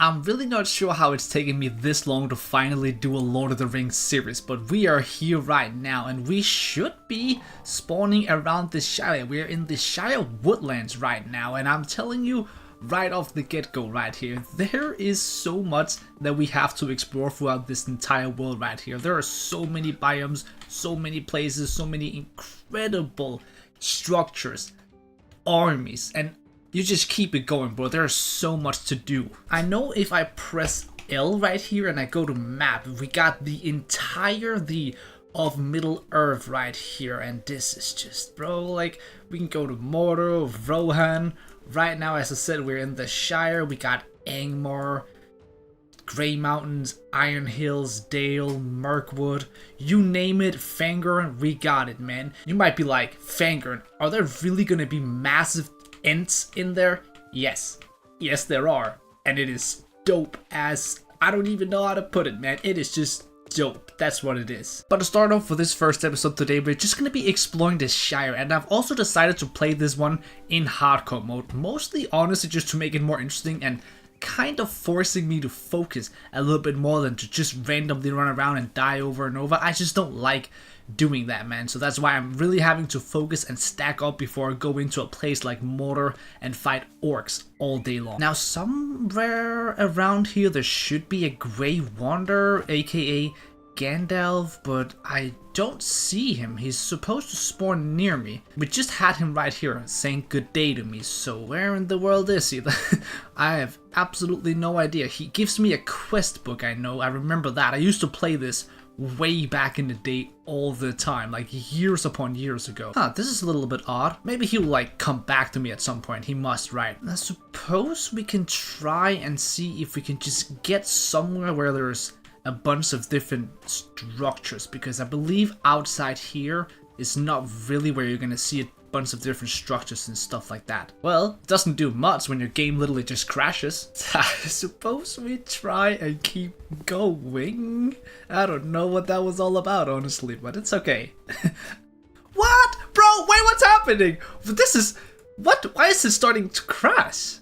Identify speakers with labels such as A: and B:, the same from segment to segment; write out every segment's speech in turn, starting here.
A: I'm really not sure how it's taken me this long to finally do a Lord of the Rings series, but we are here right now and we should be spawning around the Shire. We're in the Shire woodlands right now, and I'm telling you right off the get-go right here, there is so much that we have to explore throughout this entire world right here. There are so many biomes, so many places, so many incredible structures, armies, and you just keep it going, bro. There's so much to do. I know if I press L right here and I go to map, we got the entirety of Middle Earth right here, and this is just, bro, like, we can go to Mordor, Rohan. Right now, as I said, we're in the Shire. We got Angmar, Grey Mountains, Iron Hills, Dale, Mirkwood, you name it, Fangorn, we got it, man. You might be like, Fangorn, are there really gonna be massive Ents in there? Yes. Yes, there are. And it is dope as... I don't even know how to put it, man. It is just dope. That's what it is. But to start off for this first episode today, we're just going to be exploring the Shire. And I've also decided to play this one in hardcore mode. Mostly, honestly, just to make it more interesting and kind of forcing me to focus a little bit more than to just randomly run around and die over and over. I just don't like doing that, man. So that's why I'm really having to focus and stack up before I go into a place like Mordor and fight orcs all day long. Now, somewhere around here there should be a Grey Wanderer, aka Gandalf, but I don't see him. He's supposed to spawn near me. We just had him right here saying good day to me, so where in the world is he? I have absolutely no idea. He gives me a quest book, I know. I remember that. I used to play this way back in the day all the time, like years upon years ago. This is a little bit odd. Maybe he'll like come back to me at some point. He must, right? I suppose we can try and see if we can just get somewhere where there's a bunch of different structures, because I believe outside here is not really where you're gonna see a bunch of different structures and stuff like that. Well, it doesn't do much when your game literally just crashes. I suppose we try and keep going. I don't know what that was all about, honestly, but it's okay. What? Bro, wait, what's happening? This is... What? Why is it starting to crash?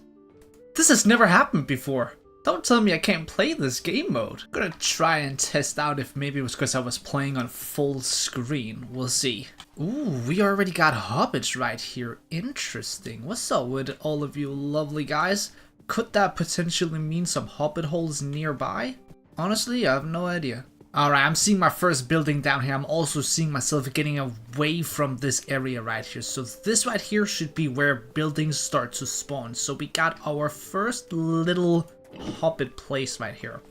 A: This has never happened before. Don't tell me I can't play this game mode. I'm gonna try and test out if maybe it was because I was playing on full screen. We'll see. Ooh, we already got hobbits right here. Interesting. What's up with all of you lovely guys? Could that potentially mean some hobbit holes nearby? Honestly, I have no idea. Alright, I'm seeing my first building down here. I'm also seeing myself getting away from this area right here. So this right here should be where buildings start to spawn. So we got our first little hobbit place right here.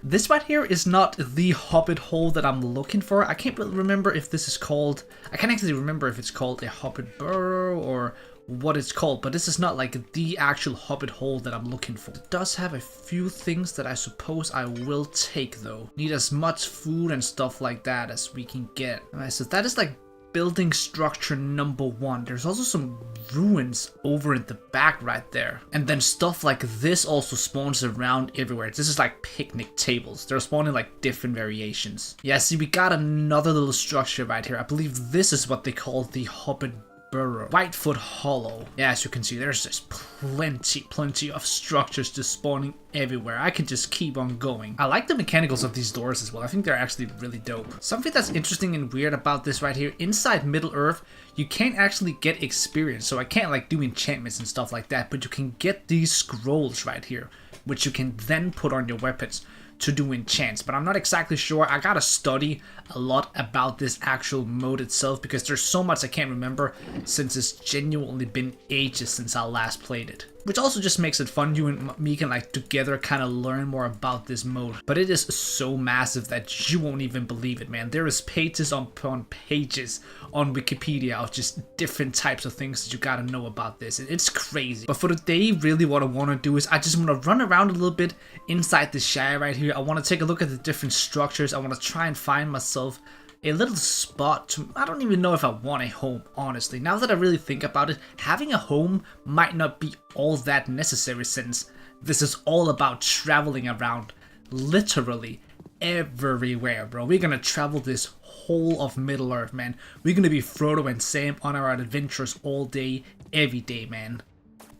A: This right here is not the hobbit hole that I'm looking for. I can't really remember if this is called... I can't actually remember if it's called a hobbit burrow or what it's called, but this is not like the actual hobbit hole that I'm looking for. It does have a few things that I suppose I will take though. Need as much food and stuff like that as we can get. Alright, so that is like building structure number 1. There's also some ruins over in the back right there. And then stuff like this also spawns around everywhere. This is like picnic tables. They're spawning like different variations. Yeah, see, we got another little structure right here. I believe this is what they call the Hobbit Burrow. Whitefoot Hollow. Yeah, as you can see, there's just plenty of structures just spawning everywhere. I can just keep on going. I like the mechanicals of these doors as well. I think they're actually really dope. Something that's interesting and weird about this right here, inside Middle Earth, you can't actually get experience. So I can't like do enchantments and stuff like that, but you can get these scrolls right here, which you can then put on your weapons to do enchants, but I'm not exactly sure. I gotta study a lot about this actual mode itself because there's so much I can't remember since it's genuinely been ages since I last played it. Which also just makes it fun. You and me can like together kind of learn more about this mode. But it is so massive that you won't even believe it, man. There is pages upon pages on Wikipedia of just different types of things that you gotta know about this. It's crazy. But for today, really what I want to do is I just want to run around a little bit inside the Shire right here. I want to take a look at the different structures. I want to try and find myself a little spot to... I don't even know if I want a home, honestly. Now that I really think about it, having a home might not be all that necessary since this is all about traveling around literally everywhere, bro. We're gonna travel this whole of Middle Earth, man. We're gonna be Frodo and Sam on our adventures all day, every day, man.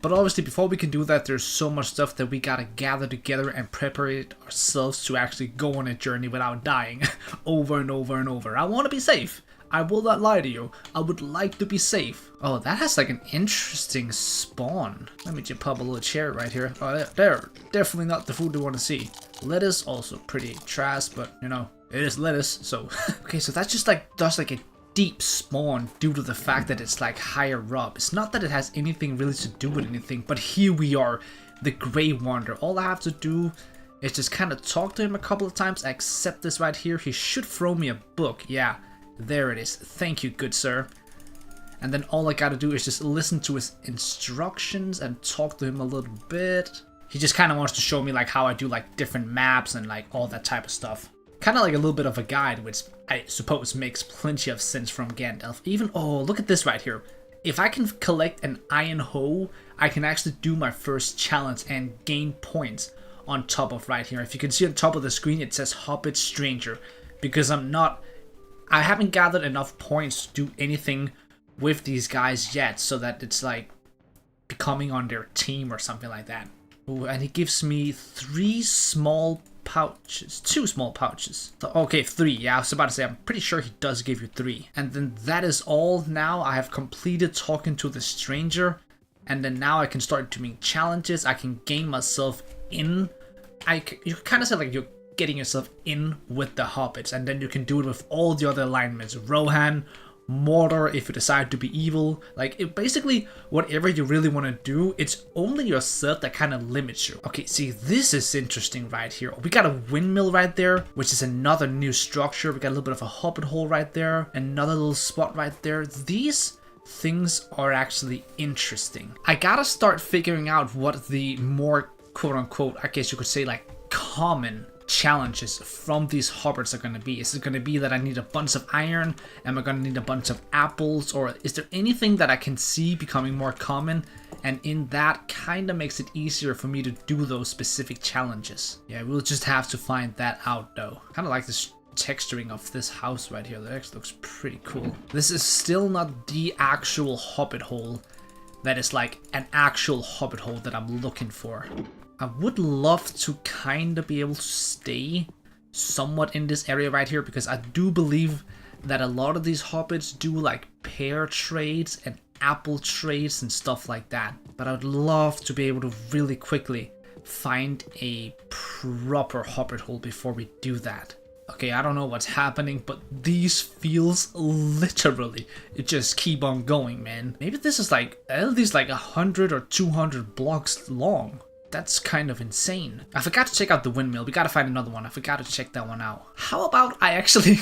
A: But obviously before we can do that, there's so much stuff that we gotta gather together and prepare ourselves to actually go on a journey without dying over and over and over. I want to be safe. I will not lie to you. I would like to be safe. Oh, that has like an interesting spawn. Let me just pop a little chair right here. Oh, they're definitely not the food we want to see. Lettuce, also pretty trash, but you know, it is lettuce, so. Okay, so that's just like, does like a deep spawn due to the fact that it's like higher up. It's not that it has anything really to do with anything, but here we are, the Grey Wanderer. All I have to do is just kind of talk to him a couple of times. I accept this right here. He should throw me a book. Yeah. There it is. Thank you, good sir. And then all I gotta do is just listen to his instructions and talk to him a little bit. He just kind of wants to show me like how I do like different maps and like all that type of stuff. Kind of like a little bit of a guide, which I suppose makes plenty of sense from Gandalf. Even, oh, look at this right here. If I can collect an iron hoe, I can actually do my first challenge and gain points on top of right here. If you can see on top of the screen, it says Hobbit Stranger, because I haven't gathered enough points to do anything with these guys yet, so that it's like becoming on their team or something like that. Ooh, and he gives me 3 small pouches, 2 small pouches. Okay, 3. Yeah, I was about to say, I'm pretty sure he does give you 3. And then that is all. Now I have completed talking to the stranger, and then now I can start doing challenges. I can gain myself in. You kind of say like you're getting yourself in with the hobbits, and then you can do it with all the other alignments. Rohan, Mordor, if you decide to be evil. Like, basically whatever you really want to do, it's only yourself that kind of limits you. Okay, see, this is interesting right here. We got a windmill right there, which is another new structure. We got a little bit of a hobbit hole right there, another little spot right there. These things are actually interesting. I gotta start figuring out what the more quote-unquote, I guess you could say, like common challenges from these hobbits are going to be. Is it going to be that I need a bunch of iron? Am I going to need a bunch of apples? Or is there anything that I can see becoming more common, and in that kind of makes it easier for me to do those specific challenges? Yeah, we'll just have to find that out though. Kind of like this texturing of this house right here. That actually looks pretty cool. This is still not the actual hobbit hole that is like an actual hobbit hole that I'm looking for. I would love to kind of be able to stay somewhat in this area right here, because I do believe that a lot of these hobbits do like pear trades and apple trades and stuff like that. But I would love to be able to really quickly find a proper hobbit hole before we do that. Okay, I don't know what's happening, but these fields literally, it just keep on going, man. Maybe this is like at least like 100 or 200 blocks long. That's kind of insane. I forgot to check out the windmill. We gotta find another one. I forgot to check that one out. How about I actually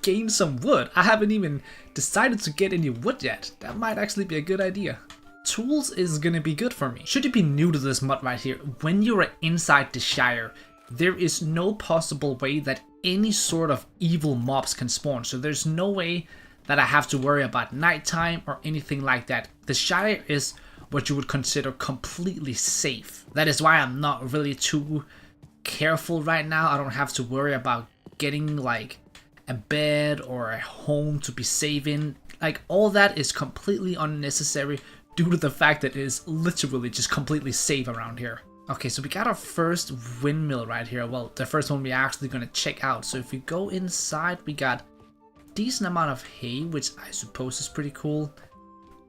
A: gain some wood? I haven't even decided to get any wood yet. That might actually be a good idea. Tools is gonna be good for me. Should you be new to this mod right here, when you're inside the Shire, there is no possible way that any sort of evil mobs can spawn. So there's no way that I have to worry about nighttime or anything like that. The Shire is what you would consider completely safe. That is why I'm not really too careful right now. I don't have to worry about getting like a bed or a home to be safe in. Like, all that is completely unnecessary due to the fact that it is literally just completely safe around here. Okay, so we got our first windmill right here. Well, the first one we're actually gonna check out. So if we go inside, we got a decent amount of hay, which I suppose is pretty cool.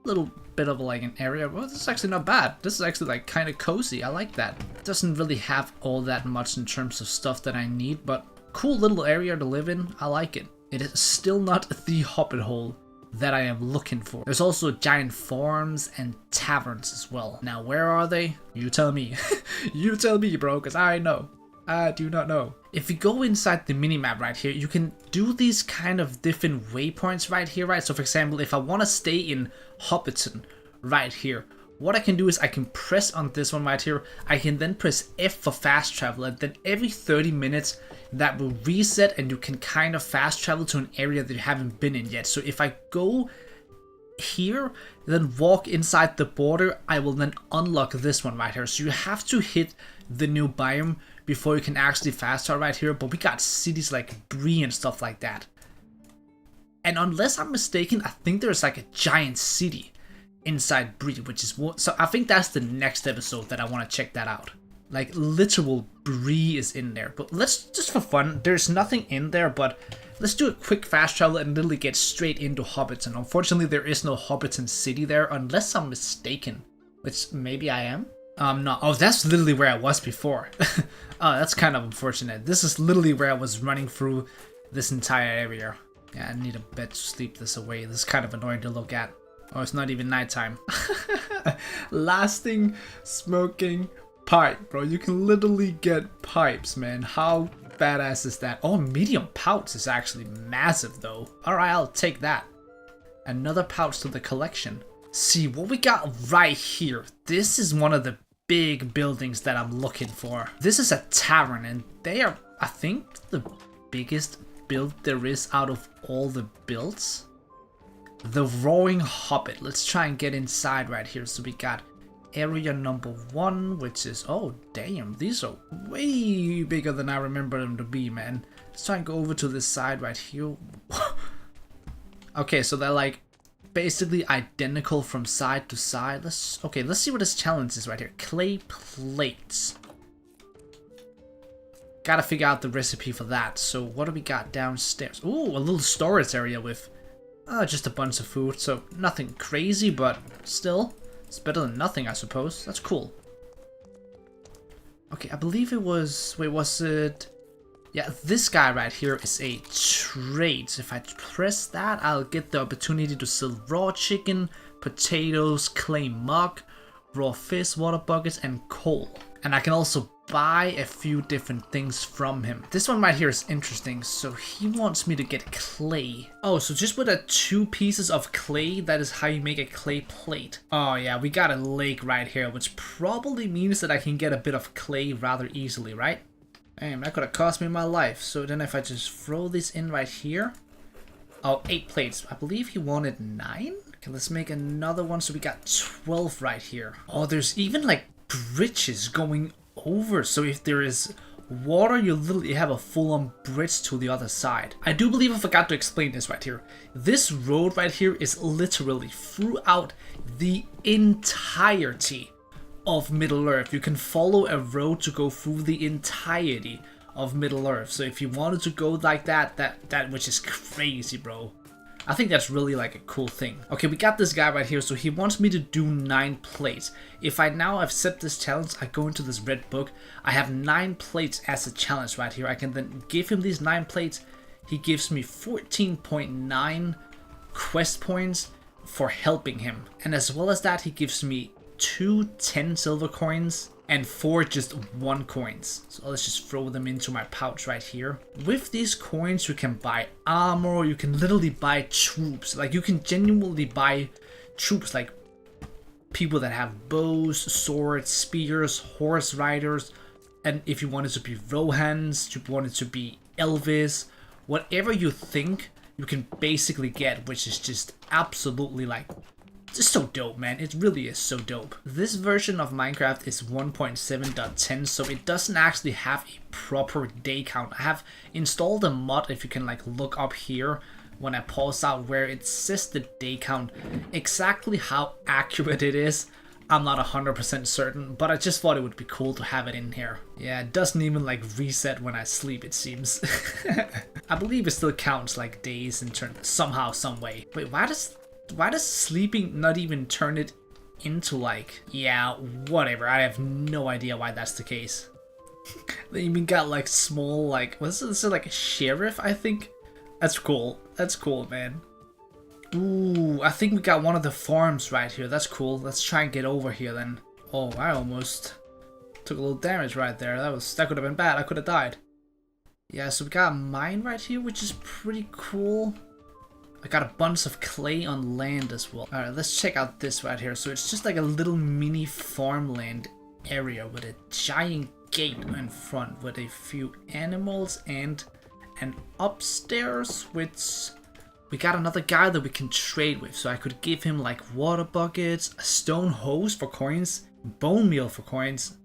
A: Little bit of like an area. Well, this is actually not bad. This is actually like kind of cozy. I like that. It doesn't really have all that much in terms of stuff that I need, but cool little area to live in. I like it. It is still not the hobbit hole that I am looking for. There's also giant farms and taverns as well. Now, where are they? You tell me. You tell me, bro, because I know. I do not know. If you go inside the minimap right here, you can do these kind of different waypoints right here, right? So for example, if I want to stay in Hobbiton right here, what I can do is I can press on this one right here. I can then press F for fast travel, and then every 30 minutes that will reset and you can kind of fast travel to an area that you haven't been in yet. So if I go here, then walk inside the border, I will then unlock this one right here. So you have to hit the new biome before you can actually fast travel right here. But we got cities like Bree and stuff like that. And unless I'm mistaken, I think there's like a giant city inside Bree, which is what. So I think that's the next episode that I want to check that out. Like literal Bree is in there. But let's just for fun. There's nothing in there, but let's do a quick fast travel and literally get straight into Hobbiton. Unfortunately, there is no Hobbiton City there, unless I'm mistaken. Which maybe I am. No. Oh, that's literally where I was before. Oh, that's kind of unfortunate. This is literally where I was running through this entire area. Yeah, I need a bed to sleep this away. This is kind of annoying to look at. Oh, it's not even nighttime. Lasting smoking pipe, bro. You can literally get pipes, man. How badass is that? Oh, medium pouch is actually massive, though. Alright, I'll take that. Another pouch to the collection. See, what we got right here. This is one of the big buildings that I'm looking for. This is a tavern, and they are, I think, the biggest build there is out of all the builds. The Roaring Hobbit. Let's try and get inside right here. So we got area number 1, which is, oh damn, these are way bigger than I remember them to be, man. Let's try and go over to this side right here. Okay, so they're like basically identical from side to side. Let's see what this challenge is right here. Clay plates. Gotta figure out the recipe for that. So what do we got downstairs? Ooh, a little storage area with just a bunch of food. So nothing crazy, but still, it's better than nothing, I suppose. That's cool. Okay, I believe it was, wait, was it? Yeah, this guy right here is a trade. So if I press that, I'll get the opportunity to sell raw chicken, potatoes, clay mug, raw fish, water buckets, and coal. And I can also buy a few different things from him. This one right here is interesting. So he wants me to get clay. Oh, so just with 2 pieces of clay, that is how you make a clay plate. Oh yeah, we got a lake right here, which probably means that I can get a bit of clay rather easily, right? Damn, that could have cost me my life. So then if I just throw this in right here. Oh, 8 plates. I believe he wanted 9. Okay, let's make another one. So we got 12 right here. Oh, there's even like bridges going over. So if there is water, you literally have a full-on bridge to the other side. I do believe I forgot to explain this right here. This road right here is literally throughout the entirety of Middle Earth. You can follow a road to go through the entirety of Middle Earth. So if you wanted to go like that which is crazy, bro. I think that's really like a cool thing. Okay, we got this guy right here. So he wants me to do 9 plates. If I now accept this challenge, I go into this red book. I have 9 plates as a challenge right here. I can then give him these 9 plates. He gives me 14.9 quest points for helping him. And as well as that, he gives me 2 10 silver coins and 4 just 1 coins. So let's just throw them into my pouch right here. With these coins, you can buy armor. You can literally buy troops. Like, you can genuinely buy troops, like people that have bows, swords, spears, horse riders. And if you wanted to be Rohans, you wanted to be Elvis, whatever you think, you can basically get, which is just absolutely like, it's so dope, man. It really is so dope. This version of Minecraft is 1.7.10, so it doesn't actually have a proper day count. I have installed a mod, if you can like look up here when I pause out, where it says the day count. Exactly how accurate it is, I'm not 100% certain, but I just thought it would be cool to have it in here. Yeah, it doesn't even like reset when I sleep, it seems. I believe it still counts like days in turn somehow, some way. Wait, why does sleeping not even turn it into like, yeah, whatever. I have no idea why that's the case. They even got like small, like, what's this, like a sheriff, I think? That's cool. That's cool, man. Ooh, I think we got one of the farms right here. That's cool. Let's try and get over here then. Oh, I almost took a little damage right there. That could have been bad. I could have died. Yeah, so we got a mine right here, which is pretty cool. I got a bunch of clay on land as well. Alright, let's check out this right here. So it's just like a little mini farmland area with a giant gate in front with a few animals and an upstairs, which we got another guy that we can trade with. So I could give him like water buckets, a stone hose for coins, bone meal for coins,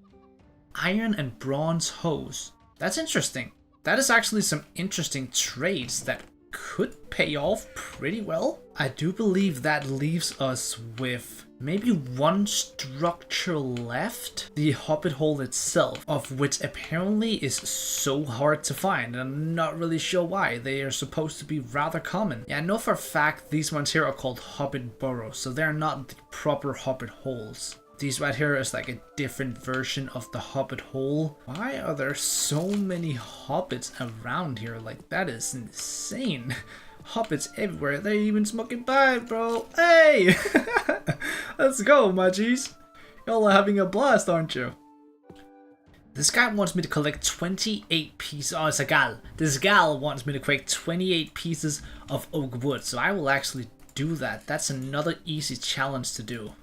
A: iron and bronze hose. That's interesting. That is actually some interesting trades that could pay off pretty well. I do believe that leaves us with maybe one structure left. The Hobbit hole itself, of which apparently is so hard to find. And I'm not really sure why. They are supposed to be rather common. Yeah, I know for a fact these ones here are called Hobbit burrows, so they're not the proper Hobbit holes. These right here is like a different version of the Hobbit hole. Why are there so many Hobbits around here? Like, that is insane. Hobbits everywhere. They're even smoking pipe, bro. Hey! Let's go, my G's. Y'all are having a blast, aren't you? This guy wants me to collect 28 pieces. Oh, it's a gal. This gal wants me to collect 28 pieces of oak wood. So I will actually do that. That's another easy challenge to do.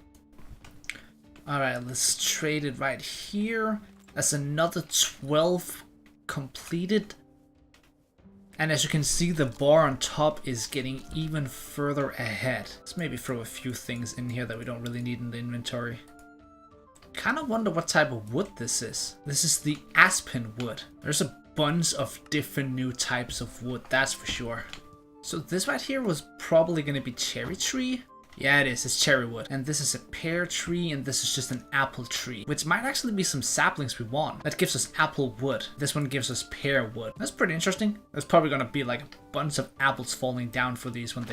A: Alright, let's trade it right here. That's another 12 completed. And as you can see, the bar on top is getting even further ahead. Let's maybe throw a few things in here that we don't really need in the inventory. Kind of wonder what type of wood this is. This is the aspen wood. There's a bunch of different new types of wood, that's for sure. So this right here was probably going to be cherry tree. Yeah, it is. It's cherry wood. And this is a pear tree, and this is just an apple tree, which might actually be some saplings we want. That gives us apple wood. This one gives us pear wood. That's pretty interesting. There's probably gonna be like a bunch of apples falling down for these when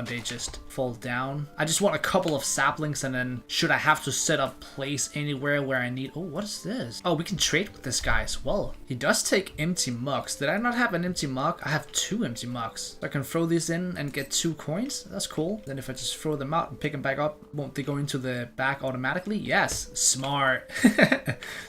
A: they just fall down. I just want a couple of saplings, and then should I have to set up place anywhere where I need... Oh, what is this? Oh, we can trade with this guy as well. He does take empty mugs. Did I not have an empty mug? I have 2 empty mugs. So I can throw these in and get 2 coins. That's cool. Then if I just throw them out and pick them back up, won't they go into the bag automatically? Yes. Smart.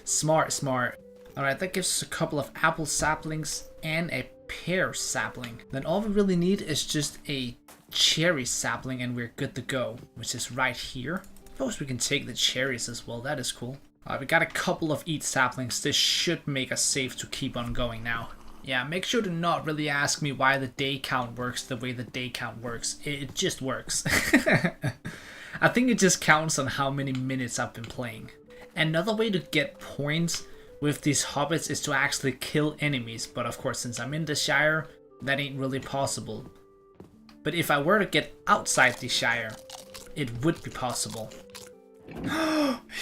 A: Smart. Alright, that gives us a couple of apple saplings and a pear sapling. Then all we really need is just a cherry sapling and we're good to go, which is right here. I suppose we can take the cherries as well. That is cool. Alright, we got a couple of each saplings. This should make us safe to keep on going now. Yeah, make sure to not really ask me why the day count works the way the day count works. It just works. I think it just counts on how many minutes I've been playing. Another way to get points with these hobbits is to actually kill enemies, but of course since I'm in the Shire, that ain't really possible. But if I were to get outside the Shire, it would be possible.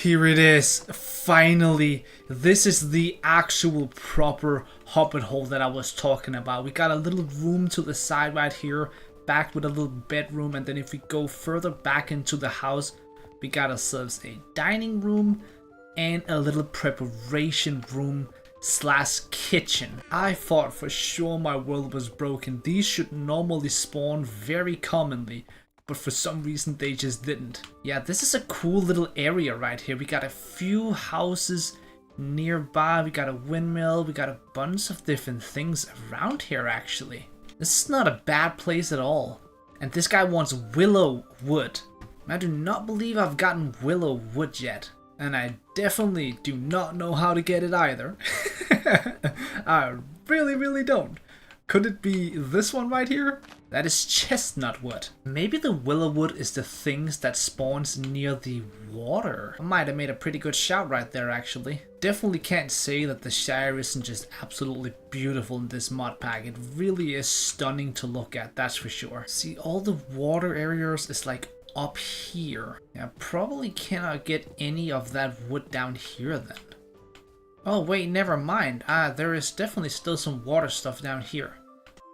A: Here it is, finally. This is the actual proper hobbit hole that I was talking about. We got a little room to the side right here, back with a little bedroom, and then if we go further back into the house, we got ourselves a dining room and a little preparation room slash kitchen. I thought for sure my world was broken. These should normally spawn very commonly, but for some reason they just didn't. Yeah, this is a cool little area right here. We got a few houses nearby, we got a windmill, we got a bunch of different things around here actually. This is not a bad place at all. And this guy wants willow wood. I do not believe I've gotten willow wood yet. And I definitely do not know how to get it either. I really don't. Could it be this one right here? That is chestnut wood. Maybe the willow wood is the things that spawns near the water. I might have made a pretty good shout right there actually. Definitely can't say that the Shire isn't just absolutely beautiful in this mod pack. It really is stunning to look at, that's for sure. See, all the water areas is like up here. Yeah, probably cannot get any of that wood down here then. Oh wait, never mind. There is definitely still some water stuff down here.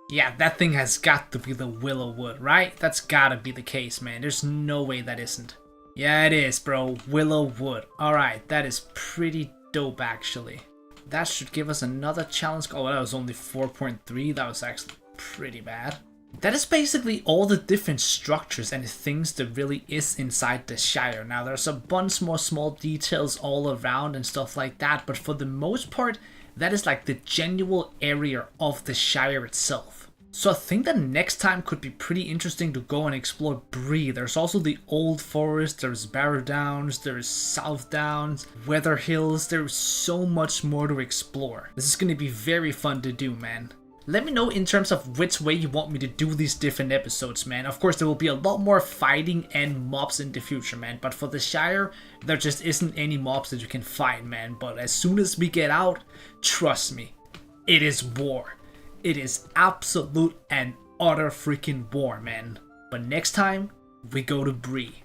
A: Yeah, that thing has got to be the willow wood, right? That's gotta be the case, man. There's no way that isn't. Yeah, it is, bro. Willow wood. Alright, that is pretty dope, actually. That should give us another challenge. Oh, that was only 4.3. That was actually pretty bad. That is basically all the different structures and things there really is inside the Shire. Now, there's a bunch more small details all around and stuff like that, but for the most part, that is like the genuine area of the Shire itself. So I think that next time could be pretty interesting to go and explore Bree. There's also the Old Forest, there's Barrow Downs, there's South Downs, Weather Hills. There's so much more to explore. This is going to be very fun to do, man. Let me know in terms of which way you want me to do these different episodes, man. Of course, there will be a lot more fighting and mobs in the future, man. But for the Shire, there just isn't any mobs that you can fight, man. But as soon as we get out, trust me, it is war. It is absolute and utter freaking war, man. But next time, we go to Bree.